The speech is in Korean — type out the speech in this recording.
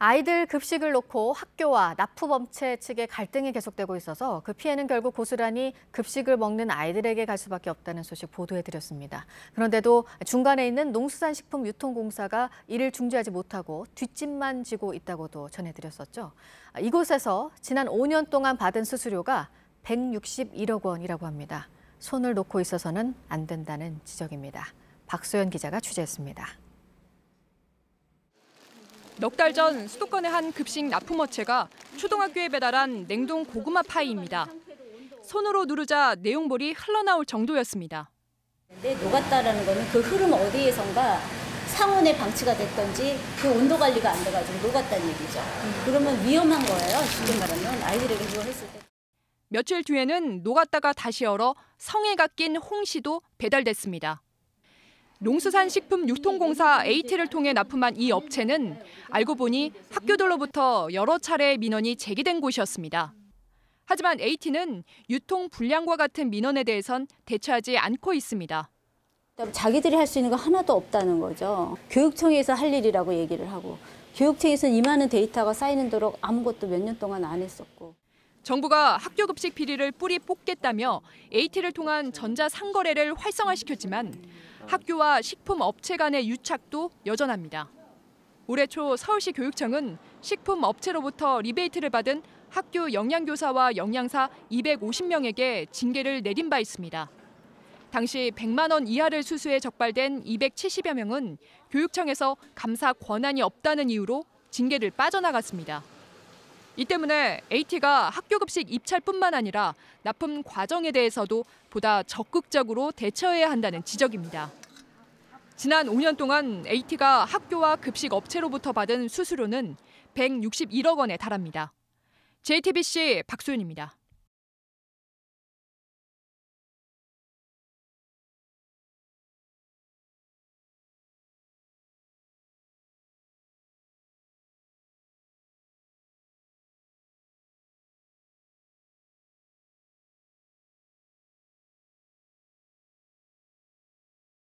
아이들 급식을 놓고 학교와 납품업체 측의 갈등이 계속되고 있어서 그 피해는 결국 고스란히 급식을 먹는 아이들에게 갈 수밖에 없다는 소식 보도해드렸습니다. 그런데도 중간에 있는 농수산식품유통공사가 이를 중지하지 못하고 뒷짐만 지고 있다고도 전해드렸었죠. 이곳에서 지난 5년 동안 받은 수수료가 161억 원이라고 합니다. 손을 놓고 있어서는 안 된다는 지적입니다. 박소연 기자가 취재했습니다. 넉 달 전 수도권의 한 급식 납품업체가 초등학교에 배달한 냉동 고구마 파이입니다. 손으로 누르자 내용물이 흘러나올 정도였습니다. 녹았다라는 거는 그 흐름 어디에선가 상온에 방치가 됐던지 그 온도 관리가 안 돼가지고 녹았다는 얘기죠. 그러면 위험한 거예요. 쉽게 말하면 아이들에게 그거 했을 때. 며칠 뒤에는 녹았다가 다시 얼어 성에가 낀 홍시도 배달됐습니다. 농수산식품유통공사 AT를 통해 납품한 이 업체는 알고 보니 학교들로부터 여러 차례 민원이 제기된 곳이었습니다. 하지만 AT는 유통 불량과 같은 민원에 대해선 대처하지 않고 있습니다. 자기들이 할 수 있는 거 하나도 없다는 거죠. 교육청에서 할 일이라고 얘기를 하고 교육청에서는 이 많은 데이터가 쌓이는 도록 아무것도 몇 년 동안 안 했었고. 정부가 학교 급식 비리를 뿌리 뽑겠다며 AT를 통한 전자상거래를 활성화시켰지만 학교와 식품업체 간의 유착도 여전합니다. 올해 초 서울시 교육청은 식품업체로부터 리베이트를 받은 학교 영양교사와 영양사 250명에게 징계를 내린 바 있습니다. 당시 100만 원 이하를 수수해 적발된 270여 명은 교육청에서 감사 권한이 없다는 이유로 징계를 빠져나갔습니다. 이 때문에 AT가 학교 급식 입찰뿐만 아니라 납품 과정에 대해서도 보다 적극적으로 대처해야 한다는 지적입니다. 지난 5년 동안 AT가 학교와 급식 업체로부터 받은 수수료는 161억 원에 달합니다. JTBC 박소연입니다.